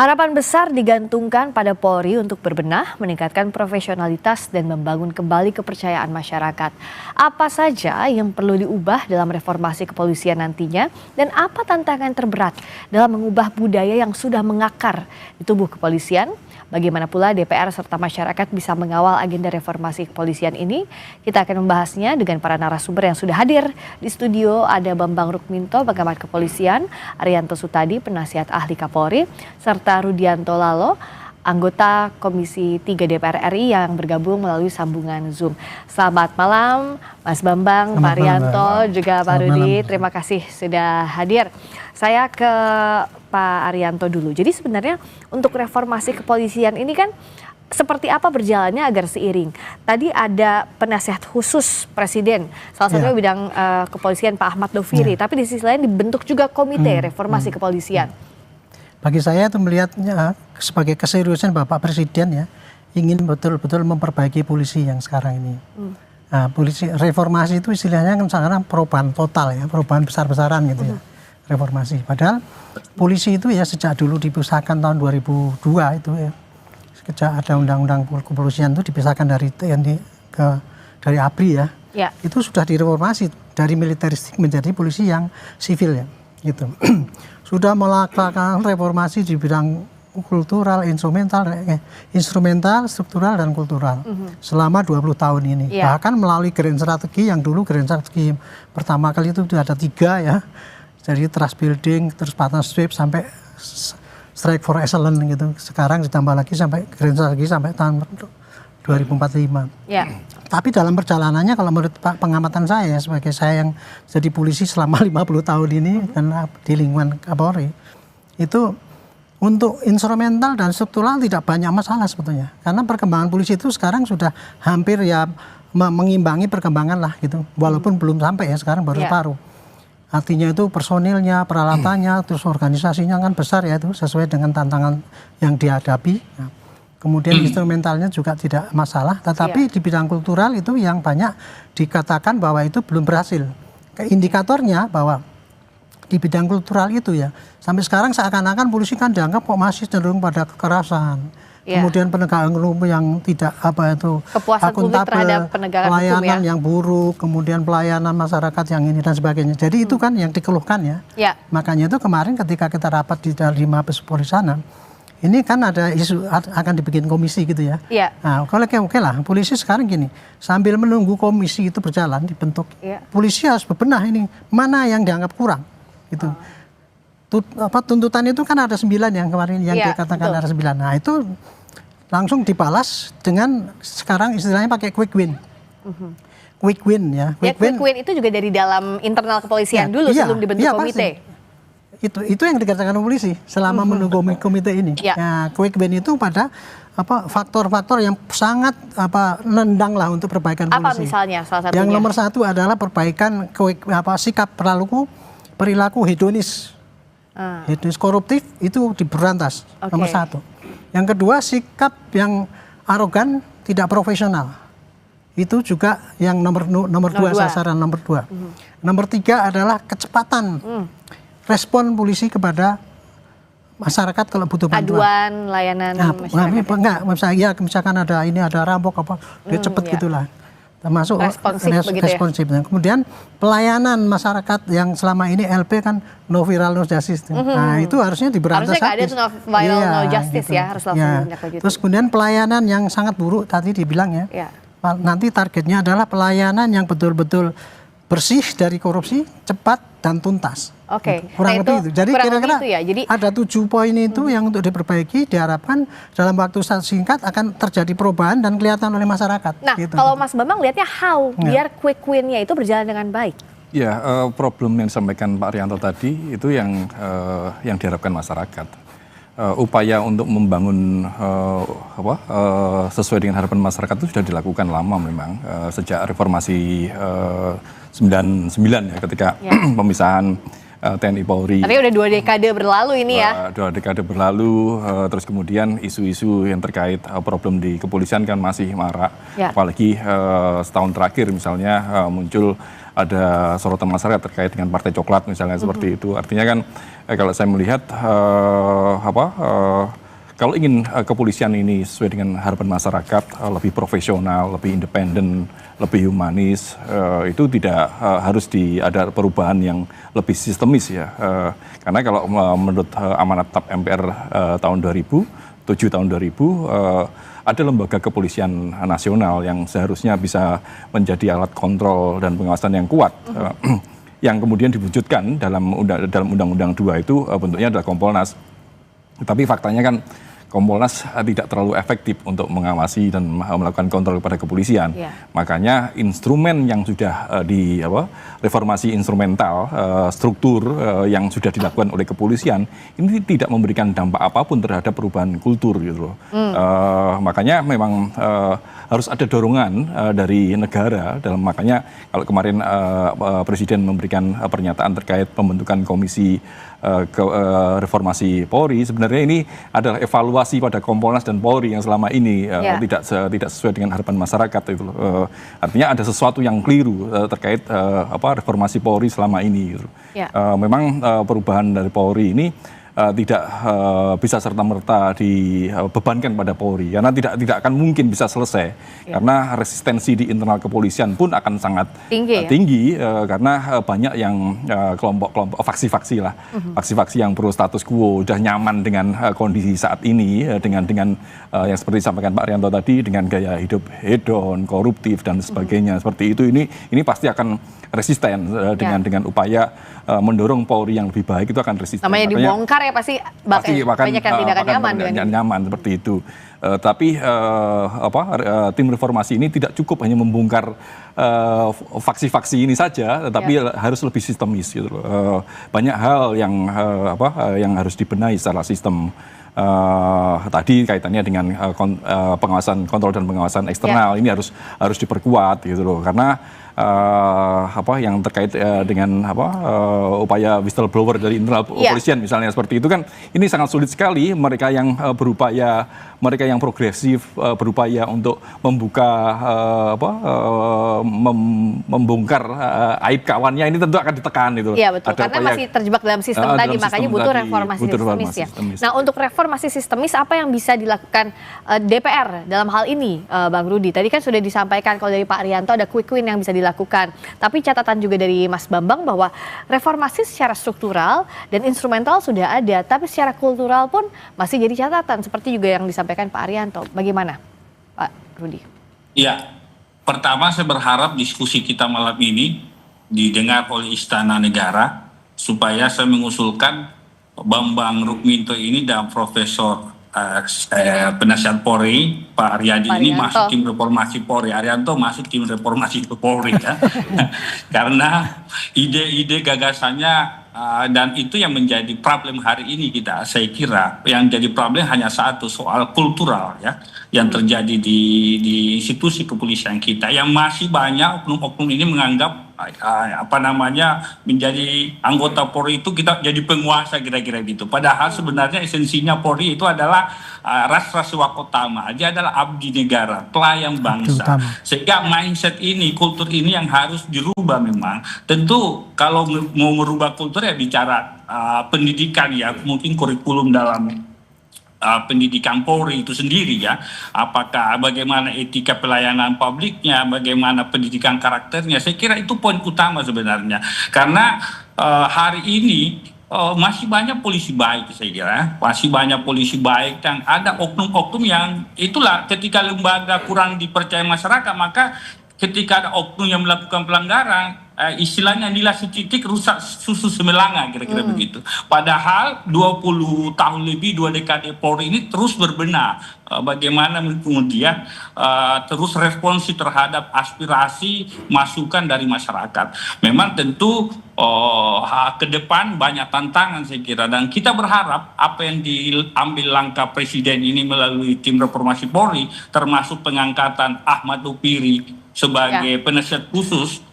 Harapan besar digantungkan pada Polri untuk berbenah, meningkatkan profesionalitas dan membangun kembali kepercayaan masyarakat. Apa saja yang perlu diubah dalam reformasi kepolisian nantinya dan apa tantangan terberat dalam mengubah budaya yang sudah mengakar di tubuh kepolisian? Bagaimana pula DPR serta masyarakat bisa mengawal agenda reformasi kepolisian ini? Kita akan membahasnya dengan para narasumber yang sudah hadir. Di studio ada Bambang Rukminto, pengamat kepolisian, Arianto Sutadi, penasihat ahli Kapolri, serta Rudianto Lalo, anggota Komisi 3 DPR RI yang bergabung melalui sambungan Zoom. Selamat malam Mas Bambang, Pak Arianto, juga Pak Rudi. Terima kasih sudah hadir. Saya ke Pak Arianto dulu. Jadi sebenarnya untuk reformasi kepolisian ini kan seperti apa berjalannya agar seiring? Tadi ada penasihat khusus Presiden, salah satunya bidang kepolisian Pak Ahmad Doviri, tapi di sisi lain dibentuk juga komite reformasi kepolisian. Bagi saya itu melihatnya sebagai keseriusan Bapak Presiden ya, ingin betul-betul memperbaiki polisi yang sekarang ini. Nah, polisi reformasi itu istilahnya kan sekarang perubahan total ya, perubahan besar-besaran gitu ya, reformasi. Padahal polisi itu ya sejak dulu dipisahkan tahun 2002 itu ya, sejak ada undang-undang kepolisian itu dipisahkan dari TNI dari ABRI ya, itu sudah direformasi dari militeristik menjadi polisi yang sivil ya, gitu. Sudah melakukan reformasi di bidang kultural, instrumental, struktural, dan kultural selama 20 tahun ini. Bahkan melalui grand strategi yang dulu grand strategi pertama kali itu ada 3 ya. Jadi trust building, terus partnership sampai strike for excellence gitu. Sekarang ditambah lagi sampai grand strategi sampai tahun 2045. Tapi dalam perjalanannya kalau menurut pengamatan saya sebagai saya yang jadi polisi selama 50 tahun ini karena di lingkungan Kapolri, itu untuk instrumental dan struktural tidak banyak masalah sebetulnya. Karena perkembangan polisi itu sekarang sudah hampir ya mengimbangi perkembangan lah gitu. Walaupun belum sampai ya, sekarang baru separuh. Artinya itu personilnya, peralatannya, terus organisasinya kan besar ya, itu sesuai dengan tantangan yang dihadapi. Nah, kemudian instrumentalnya juga tidak masalah, tetapi di bidang kultural itu yang banyak dikatakan bahwa itu belum berhasil. Indikatornya bahwa di bidang kultural itu ya, sampai sekarang seakan-akan polisi kan dianggap kok masih cenderung pada kekerasan. Kemudian penegakan hukum yang tidak akuntabel, pelayanan yang buruk, kemudian pelayanan masyarakat yang ini dan sebagainya. Jadi itu kan yang dikeluhkan ya. Makanya itu kemarin ketika kita rapat di Mabes Polri sana, ini kan ada isu akan dibikin komisi gitu ya. Nah, kalau oke lah, polisi sekarang gini, sambil menunggu komisi itu berjalan dibentuk, polisi harus bebenah ini mana yang dianggap kurang gitu. Tuntutan itu kan ada 9 yang kemarin yang dikatakan ada 9. Nah itu langsung dibalas dengan sekarang istilahnya pakai quick win. Quick win ya. Quick win itu juga dari dalam internal kepolisian dulu sebelum dibentuk komite. Itu yang dikatakan polisi selama menunggu komite ini. Nah, quick win itu pada faktor-faktor yang sangat nendang lah untuk perbaikan polisi. Apa misalnya salah satunya? Yang nomor 1 adalah perbaikan sikap perilaku hedonis. Hedonis koruptif itu diberantas, nomor 1. Yang kedua, sikap yang arogan, tidak profesional. Itu juga yang nomor 2, sasaran nomor 2. Nomor 3 adalah kecepatan respon polisi kepada masyarakat kalau butuh bantuan. Aduan, layanan masyarakat. Misalkan ada rampok dia cepat gitulah. Termasuk responsif. Kemudian pelayanan masyarakat yang selama ini LP kan no viral no justice. Nah itu harusnya diberantas. Harusnya ada no viral no justice gitu. Ya harus langsung lanjut. Terus kemudian pelayanan yang sangat buruk tadi dibilang ya. Nanti targetnya adalah pelayanan yang betul-betul bersih dari korupsi, cepat dan tuntas. Kurang lebih itu. Jadi kira-kira ada 7 poin itu yang untuk diperbaiki, diharapkan dalam waktu singkat akan terjadi perubahan dan kelihatan oleh masyarakat. Nah, kalau Mas Bambang lihatnya biar quick win-nya itu berjalan dengan baik? Ya, problem yang disampaikan Pak Arianto tadi itu yang diharapkan masyarakat. Upaya untuk membangun sesuai dengan harapan masyarakat itu sudah dilakukan lama memang sejak reformasi 99 ya, ketika pemisahan TNI Polri. Tapi udah 2 dekade berlalu ini ya. 2 dekade berlalu, terus kemudian isu-isu yang terkait problem di kepolisian kan masih marak. Ya. Apalagi setahun terakhir misalnya muncul ada sorotan masyarakat terkait dengan Partai Coklat misalnya seperti itu. Artinya kan kalau saya melihat kalau ingin kepolisian ini sesuai dengan harapan masyarakat, lebih profesional, lebih independen, lebih humanis, itu tidak harus ada perubahan yang lebih sistemis ya. Karena kalau menurut amanat TAP MPR tahun 2007 tahun 2000, ada lembaga kepolisian nasional yang seharusnya bisa menjadi alat kontrol dan pengawasan yang kuat. Yang kemudian diwujudkan dalam Undang-Undang 2 itu bentuknya adalah Kompolnas. Tapi faktanya kan Kompolnas tidak terlalu efektif untuk mengawasi dan melakukan kontrol kepada kepolisian. Makanya instrumen yang sudah reformasi instrumental, struktur yang sudah dilakukan oleh kepolisian ini tidak memberikan dampak apapun terhadap perubahan kultur gitu loh. Makanya memang harus ada dorongan dari negara makanya kalau kemarin Presiden memberikan pernyataan terkait pembentukan komisi reformasi Polri, sebenarnya ini adalah evaluasi pada Kompolnas dan Polri yang selama ini tidak sesuai dengan harapan masyarakat itu. Artinya ada sesuatu yang keliru terkait reformasi Polri selama ini. Gitu. Memang perubahan dari Polri ini tidak bisa serta-merta dibebankan pada Polri karena tidak akan mungkin bisa selesai karena resistensi di internal kepolisian pun akan sangat tinggi karena banyak yang kelompok faksi-faksi lah, faksi-faksi yang pro status quo udah nyaman dengan kondisi saat ini dengan yang seperti disampaikan Pak Rianto tadi dengan gaya hidup hedon, koruptif dan sebagainya seperti itu ini pasti akan resisten dengan upaya mendorong Polri yang lebih baik itu akan resisten. Namanya dibongkar ya pasti banyak yang tidak akan nyaman dengan nyaman seperti itu. Tapi tim reformasi ini tidak cukup hanya membongkar faksi-faksi ini saja, tetapi harus lebih sistemis gitu loh. Banyak hal yang harus dibenahi secara sistem. Tadi kaitannya dengan pengawasan kontrol dan pengawasan eksternal ini harus diperkuat gitu loh karena yang terkait dengan upaya whistleblower dari internal kepolisian misalnya seperti itu kan ini sangat sulit sekali mereka yang berupaya mereka yang progresif berupaya untuk membuka membongkar aib kawannya ini tentu akan ditekan itu. Iya betul karena masih terjebak dalam sistem tadi makanya butuh reformasi sistemis ya. Nah untuk reformasi sistemis apa yang bisa dilakukan DPR dalam hal ini Bang Rudi? Tadi kan sudah disampaikan kalau dari Pak Rianto ada quick win yang bisa dilakukan. Tapi catatan juga dari Mas Bambang bahwa reformasi secara struktural dan instrumental sudah ada, tapi secara kultural pun masih jadi catatan seperti juga yang disampaikan Pak Arianto. Bagaimana Pak Rudi? Ya, pertama saya berharap diskusi kita malam ini didengar oleh Istana Negara supaya saya mengusulkan Bambang Rukminto ini dan Profesor penasihat Polri Pak Aryadi ini masuk tim reformasi Polri, Arianto masuk tim reformasi Polri ya. Karena ide-ide gagasannya dan itu yang menjadi problem hari ini saya kira yang jadi problem hanya satu soal kultural ya yang terjadi di institusi kepolisian kita yang masih banyak oknum-oknum ini menganggap menjadi anggota Polri itu kita jadi penguasa kira-kira gitu. Padahal sebenarnya esensinya Polri itu adalah ras swakotama. Dia adalah abdi negara, pelayan bangsa. Sehingga mindset ini, kultur ini yang harus dirubah memang. Tentu kalau mau merubah kultur ya bicara pendidikan ya, mungkin kurikulum dalam pendidikan Polri itu sendiri ya, apakah bagaimana etika pelayanan publiknya, bagaimana pendidikan karakternya, saya kira itu poin utama sebenarnya karena hari ini masih banyak polisi baik saya kira, masih banyak polisi baik dan ada oknum-oknum yang itulah ketika lembaga kurang dipercaya masyarakat maka ketika ada oknum yang melakukan pelanggaran istilahnya nilai setitik rusak susu semelanga kira-kira begitu. Padahal 20 tahun lebih 2 dekade Polri ini terus berbenah bagaimana kemudian terus responsif terhadap aspirasi masukan dari masyarakat. Memang tentu ke depan banyak tantangan saya kira dan kita berharap apa yang diambil langkah Presiden ini melalui tim reformasi Polri termasuk pengangkatan Ahmad Lupiri sebagai penasihat khusus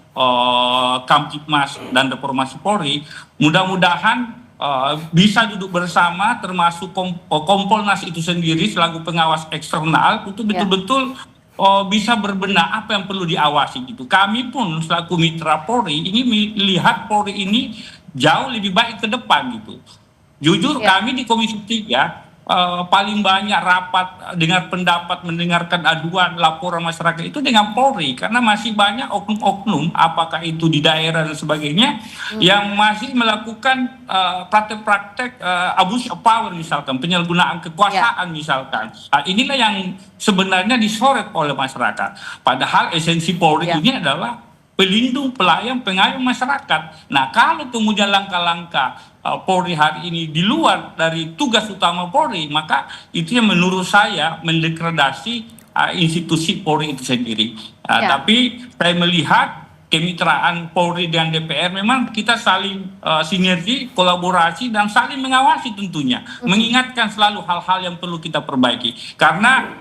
Kamtibmas dan Reformasi Polri, mudah-mudahan bisa duduk bersama, termasuk Kompolnas itu sendiri selaku pengawas eksternal, itu betul-betul bisa berbenah apa yang perlu diawasi gitu. Kami pun selaku mitra Polri ini melihat Polri ini jauh lebih baik ke depan gitu. Jujur kami di Komisi 3 paling banyak rapat, dengar pendapat, mendengarkan aduan, laporan masyarakat itu dengan Polri, karena masih banyak oknum-oknum, apakah itu di daerah dan sebagainya, yang masih melakukan praktek-praktek abuse of power misalkan, penyalahgunaan kekuasaan misalkan. Inilah yang sebenarnya disorot oleh masyarakat. Padahal esensi Polri ini adalah pelindung, pelayan, pengayom masyarakat. Nah, kalau kemudian langkah-langkah Polri hari ini di luar dari tugas utama Polri, maka itu yang menurut saya mendegradasi institusi Polri itu sendiri. Tapi saya melihat kemitraan Polri dan DPR memang kita saling sinergi, kolaborasi, dan saling mengawasi tentunya. Mengingatkan selalu hal-hal yang perlu kita perbaiki. Karena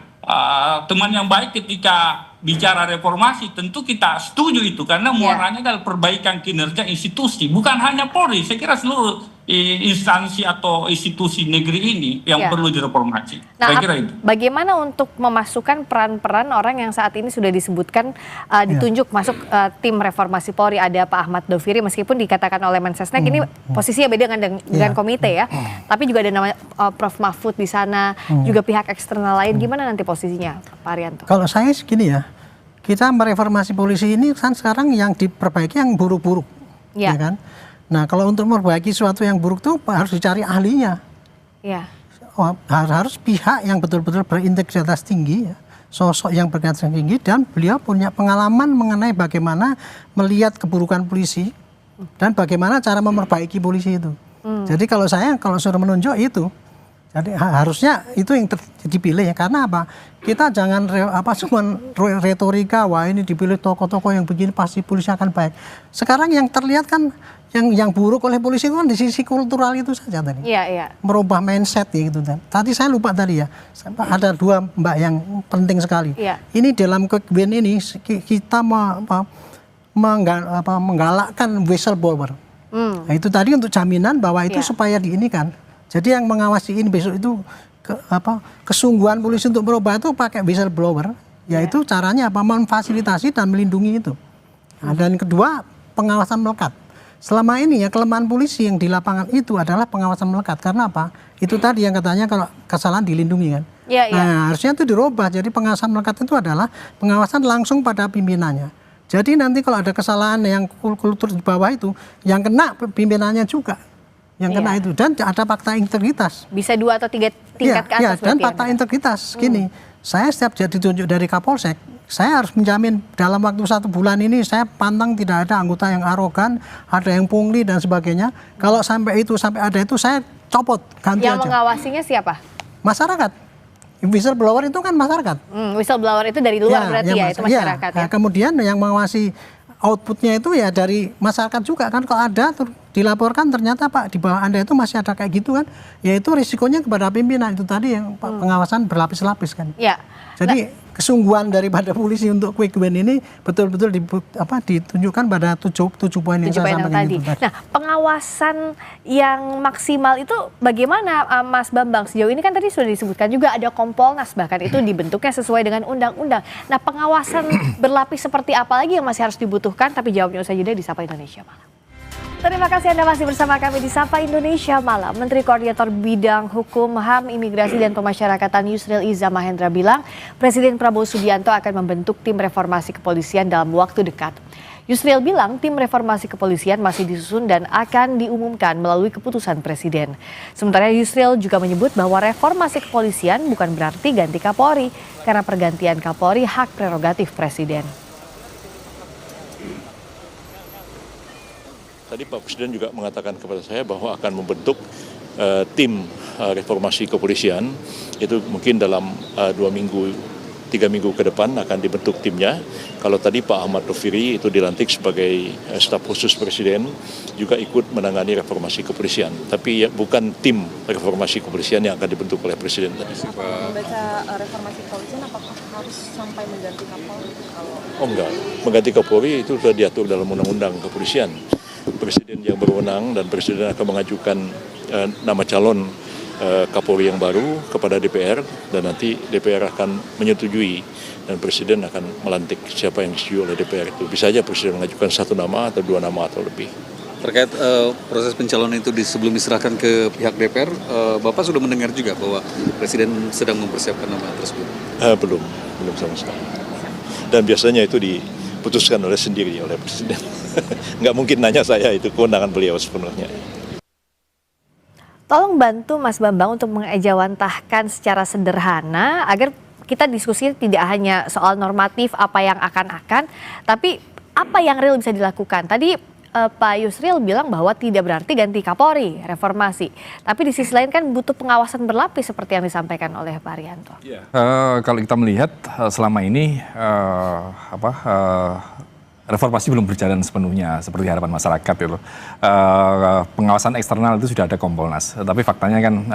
teman yang baik ketika bicara reformasi tentu kita setuju itu, karena muaranya adalah perbaikan kinerja institusi, bukan hanya Polri. Saya kira seluruh instansi atau institusi negeri ini yang perlu direformasi. Nah, saya kira itu. Bagaimana untuk memasukkan peran-peran orang yang saat ini sudah disebutkan ditunjuk masuk tim reformasi Polri? Ada Pak Ahmad Doviri, meskipun dikatakan oleh Mensesnek ini posisinya beda dengan komite ya, tapi juga ada nama Prof Mahfud di sana, juga pihak eksternal lain. Gimana nanti posisinya, Pak Arianto? Kalau saya segini ya, kita mereformasi polisi ini kan sekarang yang diperbaiki yang buruk-buruk, ya kan? Nah, kalau untuk memperbaiki sesuatu yang buruk itu harus dicari ahlinya. Ya. Harus pihak yang betul-betul berintegritas tinggi, ya. Sosok yang berintegritas tinggi, dan beliau punya pengalaman mengenai bagaimana melihat keburukan polisi dan bagaimana cara memperbaiki polisi itu. Jadi kalau suruh menunjuk itu, jadi harusnya itu yang dipilih ya. Karena apa? Kita jangan cuma retorika, wah ini dipilih tokoh-tokoh yang begini pasti polisi akan baik. Sekarang yang terlihat kan yang buruk oleh polisi itu kan di sisi kultural itu saja tadi. Iya. Merubah mindset ya gitu. Tadi saya lupa tadi ya. Ada dua Mbak yang penting sekali. Iya. Ini dalam Quick-Win ini kita menggalakkan whistleblower. Nah, itu tadi untuk jaminan bahwa itu supaya diinikan. Jadi yang mengawasi ini besok itu kesungguhan polisi untuk merubah itu pakai whistleblower, yaitu caranya memfasilitasi dan melindungi itu. Nah, dan kedua, pengawasan melekat. Selama ini ya kelemahan polisi yang di lapangan itu adalah pengawasan melekat. Karena apa? Itu tadi yang katanya kalau kesalahan dilindungi kan. Nah, harusnya itu dirubah. Jadi pengawasan melekat itu adalah pengawasan langsung pada pimpinannya. Jadi nanti kalau ada kesalahan yang kultur di bawah itu, yang kena pimpinannya juga. Yang kena itu, dan ada fakta integritas. Bisa 2 atau 3 tingkat ke atas. Dan fakta integritas gini, saya setiap ditunjuk dari Kapolsek, saya harus menjamin dalam waktu 1 bulan ini saya pantang tidak ada anggota yang arogan, ada yang pungli dan sebagainya. Kalau sampai ada itu saya copot, ganti yang aja. Yang mengawasinya siapa? Masyarakat. Whistleblower itu kan masyarakat. Whistleblower itu dari luar berarti ya, itu masyarakat ya. Nah, kemudian yang mengawasi outputnya itu ya dari masyarakat juga kan. Kalau ada dilaporkan ternyata Pak di bawah Anda itu masih ada kayak gitu kan, ya itu risikonya kepada pimpinan. Itu tadi yang pengawasan berlapis-lapis kan. Ya. Jadi kesungguhan daripada polisi untuk Quick-Win ini betul-betul ditunjukkan pada 7 poin yang saya sampaikan tadi. Nah, pengawasan yang maksimal itu bagaimana Mas Bambang? Sejauh ini kan tadi sudah disebutkan juga ada Kompolnas, bahkan itu dibentuknya sesuai dengan undang-undang. Nah, pengawasan berlapis seperti apa lagi yang masih harus dibutuhkan? Tapi jawabnya usai jeda di Sapa Indonesia Malam. Terima kasih Anda masih bersama kami di Sapa Indonesia Malam. Menteri Koordinator Bidang Hukum, HAM, Imigrasi, dan Pemasyarakatan Yusril Iza Mahendra bilang Presiden Prabowo Subianto akan membentuk tim reformasi kepolisian dalam waktu dekat. Yusril bilang tim reformasi kepolisian masih disusun dan akan diumumkan melalui keputusan Presiden. Sementara Yusril juga menyebut bahwa reformasi kepolisian bukan berarti ganti Kapolri, karena pergantian Kapolri hak prerogatif Presiden. Tadi Pak Presiden juga mengatakan kepada saya bahwa akan membentuk tim reformasi kepolisian, itu mungkin dalam 2 minggu 3 minggu ke depan akan dibentuk timnya. Kalau tadi Pak Ahmad Doviri itu dilantik sebagai staf khusus Presiden, juga ikut menangani reformasi kepolisian. Tapi ya, bukan tim reformasi kepolisian yang akan dibentuk oleh Presiden tadi. Membaca reformasi kepolisian apakah harus sampai mengganti Kapolri? Oh enggak, mengganti Kapolri itu sudah diatur dalam undang-undang kepolisian. Presiden yang berwenang dan Presiden akan mengajukan nama calon Kapolri yang baru kepada DPR, dan nanti DPR akan menyetujui dan Presiden akan melantik siapa yang disetujui oleh DPR itu. Bisa saja Presiden mengajukan 1 nama atau 2 nama atau lebih. Terkait proses pencalonan itu sebelum diserahkan ke pihak DPR, Bapak sudah mendengar juga bahwa Presiden sedang mempersiapkan nama tersebut? Belum sama sekali. Dan biasanya itu diputuskan sendiri oleh Presiden. Nggak mungkin nanya saya, itu kewenangan beliau sepenuhnya. Tolong bantu Mas Bambang untuk mengejawantahkan secara sederhana agar kita diskusi tidak hanya soal normatif apa yang akan, tapi apa yang real bisa dilakukan. Tadi Pak Yusril bilang bahwa tidak berarti ganti Kapolri, reformasi. Tapi di sisi lain kan butuh pengawasan berlapis seperti yang disampaikan oleh Pak Arianto. Kalau kita melihat selama ini reformasi belum berjalan sepenuhnya seperti harapan masyarakat gitu. Pengawasan eksternal itu sudah ada Kompolnas, tapi faktanya kan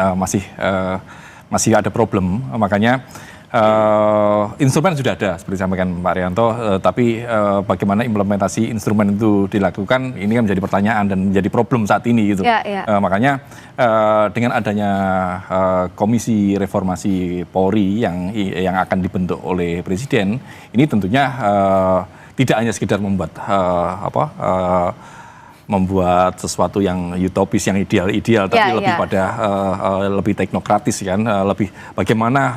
masih ada problem. Makanya instrumen sudah ada seperti disampaikan Pak Arianto, tapi bagaimana implementasi instrumen itu dilakukan ini kan menjadi pertanyaan dan menjadi problem saat ini gitu. Makanya dengan adanya Komisi Reformasi Polri yang akan dibentuk oleh Presiden, ini tentunya tidak hanya sekedar membuat sesuatu yang utopis, yang ideal, tapi lebih pada lebih teknokratis kan, lebih bagaimana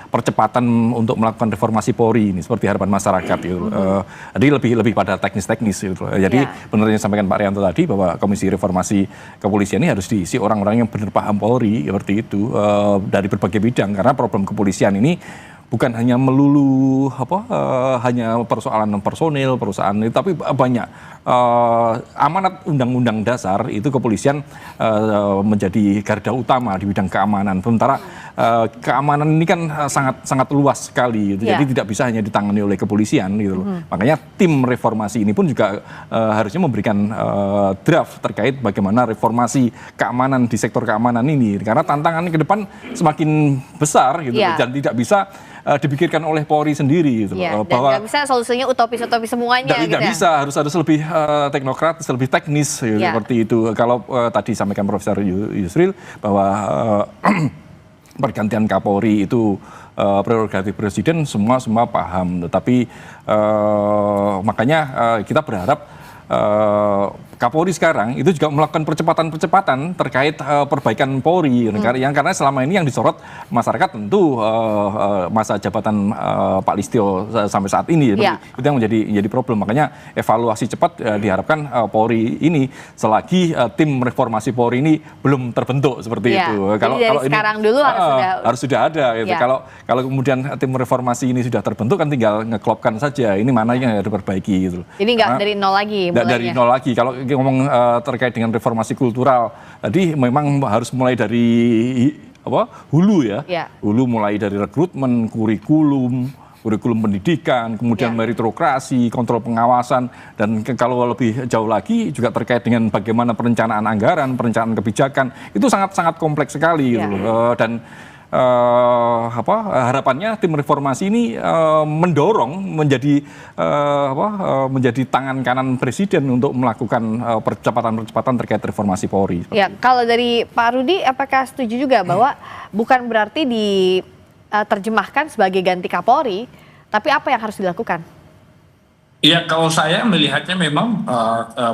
percepatan untuk melakukan reformasi Polri ini seperti harapan masyarakat gitu. Jadi lebih pada teknis gitu. Jadi benar yang disampaikan Pak Arianto tadi bahwa Komisi Reformasi Kepolisian ini harus diisi orang-orang yang benar paham Polri seperti itu dari berbagai bidang, karena problem kepolisian ini bukan hanya melulu hanya persoalan personil perusahaan, tapi banyak amanat undang-undang dasar itu kepolisian menjadi garda utama di bidang keamanan. Sementara keamanan ini kan sangat luas sekali, gitu. Jadi tidak bisa hanya ditangani oleh kepolisian gitu. Makanya tim reformasi ini pun juga harusnya memberikan draft terkait bagaimana reformasi keamanan di sektor keamanan ini, karena tantangannya ke depan semakin besar gitu, dan tidak bisa dipikirkan oleh Polri sendiri gitu. Dan nggak bisa solusinya utopis semuanya gitu. Tidak bisa, harus lebih teknokratis, lebih teknis gitu, seperti itu. Kalau tadi sampaikan Profesor Yusril bahwa pergantian Kapolri itu prerogatif Presiden, semua paham. Tetapi makanya kita berharap Kapolri sekarang itu juga melakukan percepatan terkait perbaikan Polri, karena selama ini yang disorot masyarakat tentu masa jabatan Pak Listio sampai saat ini, itu yang menjadi problem. Makanya evaluasi cepat diharapkan Polri ini selagi tim reformasi Polri ini belum terbentuk seperti itu. Kalau ini sekarang dulu harus sudah ada. Gitu. Kalau kemudian tim reformasi ini sudah terbentuk kan tinggal ngeklopkan saja ini mana yang harus diperbaiki gitu. Jadi nggak dari nol lagi. Dari nol lagi. Kalau ngomong terkait dengan reformasi kultural, tadi memang harus mulai dari hulu hulu, mulai dari rekrutmen, kurikulum pendidikan, kemudian meritokrasi, kontrol pengawasan, dan kalau lebih jauh lagi juga terkait dengan bagaimana perencanaan anggaran, perencanaan kebijakan, itu sangat kompleks sekali gitu. Dan harapannya tim reformasi ini mendorong menjadi tangan kanan Presiden untuk melakukan percepatan terkait reformasi Polri. Kalau dari Pak Rudi, apakah setuju juga bahwa bukan berarti diterjemahkan sebagai ganti Kapolri, tapi apa yang harus dilakukan? Ya, kalau saya melihatnya memang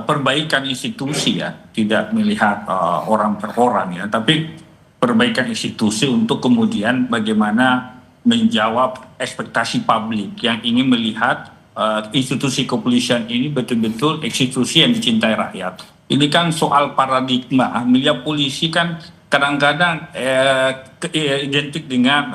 perbaikan institusi tidak melihat orang per orang tapi perbaikan institusi untuk kemudian bagaimana menjawab ekspektasi publik yang ingin melihat institusi kepolisian ini betul-betul institusi yang dicintai rakyat. Ini kan soal paradigma, melihat polisi kan kadang-kadang identik dengan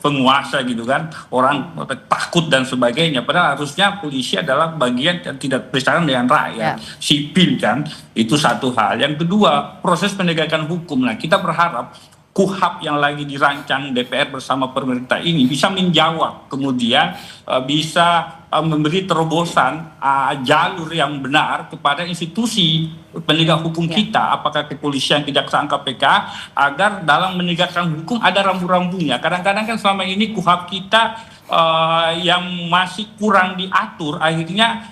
penguasa gitu kan, orang takut dan sebagainya. Padahal harusnya polisi adalah bagian yang tidak bersaing dengan rakyat, sipil kan. Itu satu hal. Yang kedua, proses penegakan hukum. Nah, kita berharap KUHP yang lagi dirancang DPR bersama pemerintah ini bisa menjawab, kemudian bisa memberi terobosan jalur yang benar kepada institusi penegak hukum kita, apakah kepolisian, kejaksaan, KPK, agar dalam menegakkan hukum ada rambu-rambunya. Kadang-kadang kan selama ini KUHP kita yang masih kurang diatur, akhirnya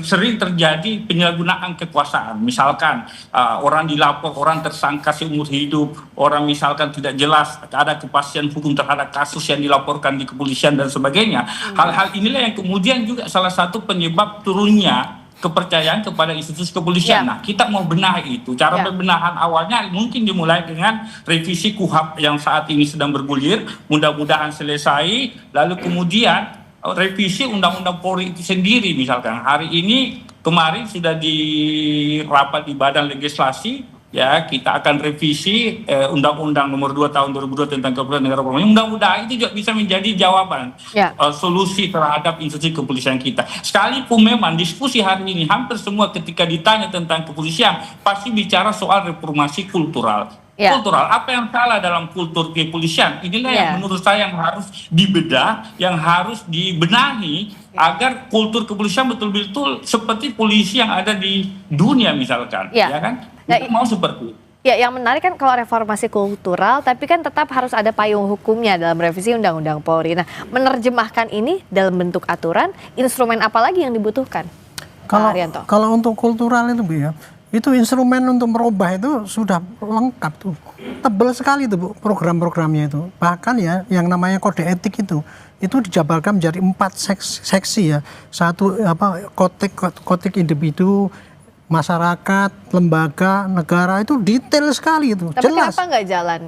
sering terjadi penyalahgunaan kekuasaan. Misalkan orang dilapor, orang tersangka seumur hidup, orang misalkan tidak jelas ada kepastian hukum terhadap kasus yang dilaporkan di kepolisian dan sebagainya. Hal-hal inilah yang kemudian juga salah satu penyebab turunnya kepercayaan kepada institusi kepolisian. Nah, kita mau benahi itu. Cara pembenahan awalnya mungkin dimulai dengan revisi KUHP yang saat ini sedang bergulir, mudah-mudahan selesai, lalu kemudian revisi Undang-Undang Polri itu sendiri. Misalkan hari ini, kemarin sudah rapat di Badan Legislasi, ya, kita akan revisi Undang-Undang Nomor 2 Tahun 2002 tentang Kepolisian Negara Republik Indonesia. Mudah-mudahan itu juga bisa menjadi jawaban, solusi terhadap institusi kepolisian kita. Sekalipun memang diskusi hari ini hampir semua ketika ditanya tentang kepolisian pasti bicara soal reformasi kultural. Kultural, apa yang salah dalam kultur kepolisian? Inilah yang menurut saya yang harus dibedah, yang harus dibenahi agar kultur kepolisian betul-betul seperti polisi yang ada di dunia misalkan, ya kan? Kita mau seperti itu. Ya, yang menarik kan kalau reformasi kultural, tapi kan tetap harus ada payung hukumnya dalam revisi Undang-Undang Polri. Nah, menerjemahkan ini dalam bentuk aturan, instrumen apa lagi yang dibutuhkan? Kalau untuk kultural itu, Bu, ya, itu instrumen untuk merubah itu sudah lengkap tuh, tebal sekali tuh, Bu, program-programnya itu. Bahkan ya yang namanya kode etik itu dijabarkan menjadi 4 seksi ya. Satu kotik individu, masyarakat, lembaga, negara, itu detail sekali itu. Tapi jelas. Kenapa nggak jalan?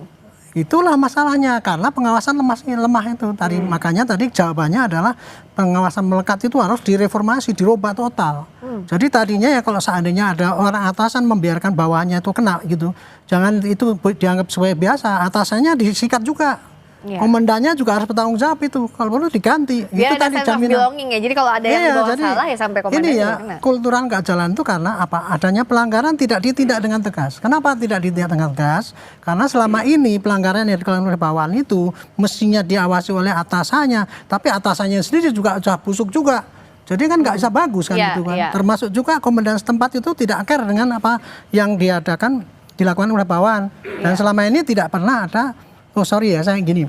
Itulah masalahnya, karena pengawasan lemah itu tadi. Makanya tadi jawabannya adalah pengawasan melekat itu harus direformasi, dirubah total. Jadi tadinya ya kalau seandainya ada orang atasan membiarkan bawahannya itu kena gitu, jangan itu dianggap sebagai biasa, atasannya disikat juga. Komandannya juga harus bertanggung jawab itu, kalau perlu diganti. Biar itu ada tadi sense of belonging ya. Jadi kalau ada yang dibawa salah ya sampai komandan juga kena. Kultural nggak jalan itu karena apa? Adanya pelanggaran tidak ditindak dengan tegas. Kenapa tidak ditindak dengan tegas? Karena selama ini pelanggaran yang dilakukan oleh bawahan itu mestinya diawasi oleh atasannya, tapi atasannya sendiri juga sudah busuk juga. Jadi kan nggak bisa bagus kan itu kan. Termasuk juga komandan setempat itu tidak care dengan apa yang dilakukan oleh bawahan. Dan selama ini tidak pernah ada. Oh sorry ya, saya gini.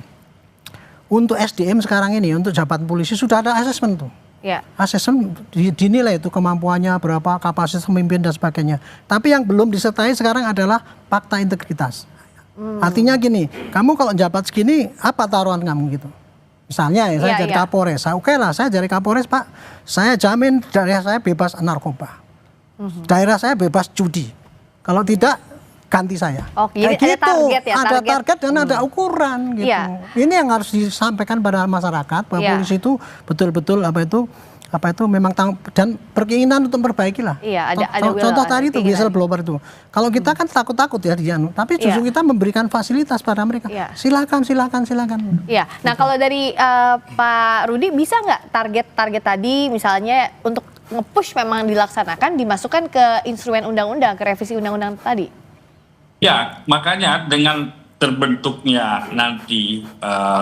Untuk SDM sekarang ini, untuk jabatan polisi sudah ada asesmen tuh. Asesmen dinilai itu kemampuannya berapa, kapasitas memimpin dan sebagainya. Tapi yang belum disertai sekarang adalah fakta integritas. Artinya gini, kamu kalau jabat segini, apa taruhan kamu gitu? Misalnya ya, saya jadi Kapolres. Oke lah, saya jadi Kapolres, Pak. Saya jamin daerah saya bebas narkoba. Daerah saya bebas judi. Kalau tidak, ganti saya. Kayak gitu. Ada target dan ada ukuran gitu. Ini yang harus disampaikan pada masyarakat bahwa polisi itu betul-betul apa itu memang dan berkeinginan untuk memperbaiki lah. Contoh tadi itu whistleblower itu. Kalau kita kan takut-takut ya tapi justru kita memberikan fasilitas pada mereka. Silakan. Iya. Nah, kalau dari Pak Rudi bisa nggak target tadi misalnya untuk nge-push memang dilaksanakan, dimasukkan ke instrumen undang-undang, ke revisi undang-undang tadi? Ya, makanya dengan terbentuknya nanti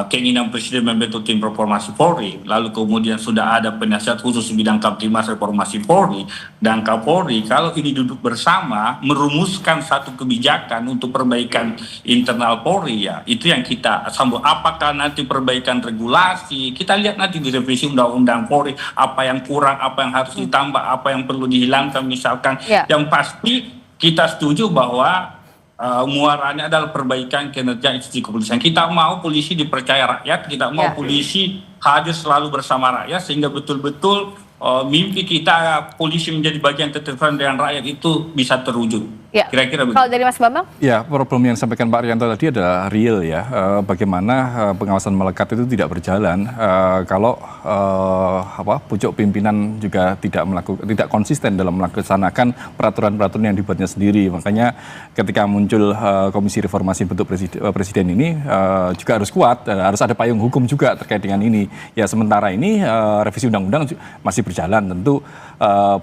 keinginan Presiden membentuk tim reformasi Polri, lalu kemudian sudah ada penasihat khusus di bidang Kamtimas reformasi Polri dan Kapolri, kalau ini duduk bersama merumuskan satu kebijakan untuk perbaikan internal Polri, ya itu yang kita sambut. Apakah nanti perbaikan regulasi, kita lihat nanti di revisi undang-undang Polri, apa yang kurang, apa yang harus ditambah, apa yang perlu dihilangkan misalkan. Yang pasti kita setuju bahwa muaranya adalah perbaikan kinerja institusi kepolisian. Kita mau polisi dipercaya rakyat, kita mau polisi hadir selalu bersama rakyat sehingga betul-betul mimpi kita polisi menjadi bagian ketertiban dengan rakyat itu bisa terwujud. Kira-kira begitu. Kalau dari Mas Bambang? Ya, problem yang disampaikan Pak Rianto tadi adalah real ya. Bagaimana pengawasan melekat itu tidak berjalan kalau pucuk pimpinan juga tidak konsisten dalam melaksanakan peraturan-peraturan yang dibuatnya sendiri. Makanya ketika muncul Komisi Reformasi bentuk presiden ini juga harus kuat, harus ada payung hukum juga terkait dengan ini. Ya sementara ini revisi undang-undang masih berjalan, tentu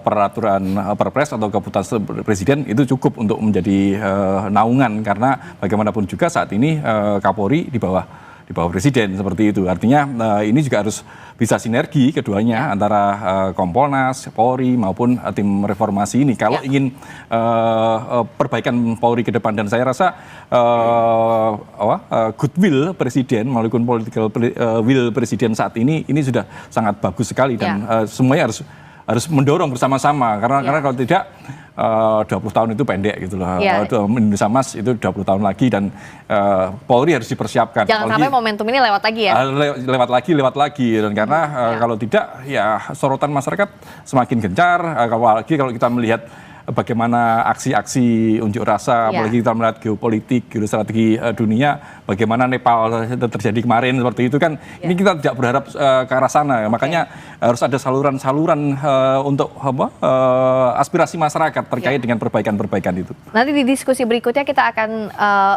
peraturan Perpres atau keputusan presiden itu cukup untuk menjadi naungan, karena bagaimanapun juga saat ini Kapolri di bawah Presiden seperti itu. Artinya ini juga harus bisa sinergi keduanya antara Kompolnas, Polri maupun tim reformasi ini. Kalau ingin perbaikan Polri ke depan, dan saya rasa goodwill Presiden melalui political will Presiden saat ini sudah sangat bagus sekali, dan semuanya harus mendorong bersama-sama, karena kalau tidak 20 tahun itu pendek gitu loh. Indonesia Mas itu 20 tahun lagi, dan Polri harus dipersiapkan. Jangan sampai momentum ini lewat lagi ya. Lewat lagi, dan karena kalau tidak ya sorotan masyarakat semakin gencar, apalagi kalau kita melihat bagaimana aksi-aksi unjuk rasa, apalagi kita melihat geopolitik, geostrategi dunia, bagaimana Nepal terjadi kemarin seperti itu kan, ini kita tidak berharap ke arah sana. Makanya harus ada saluran-saluran untuk aspirasi masyarakat terkait dengan perbaikan-perbaikan itu. Nanti di diskusi berikutnya kita akan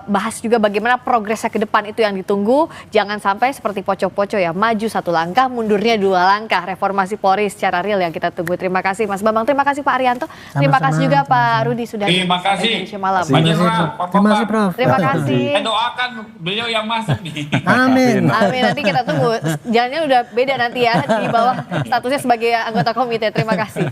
bahas juga bagaimana progresnya ke depan, itu yang ditunggu. Jangan sampai seperti poco-poco ya, maju 1 langkah, mundurnya 2 langkah. Reformasi Polri secara real yang kita tunggu. Terima kasih Mas Bambang, terima kasih Pak Arianto, terima kasih juga Pak Rudi sudah terima kasih. Indonesia Malam. Terima kasih Prof. Terima kasih. Saya doakan beliau yang masuk nih. Amin. Amin, nanti kita tunggu. Jalannya udah beda nanti ya, di bawah statusnya sebagai anggota komite. Terima kasih.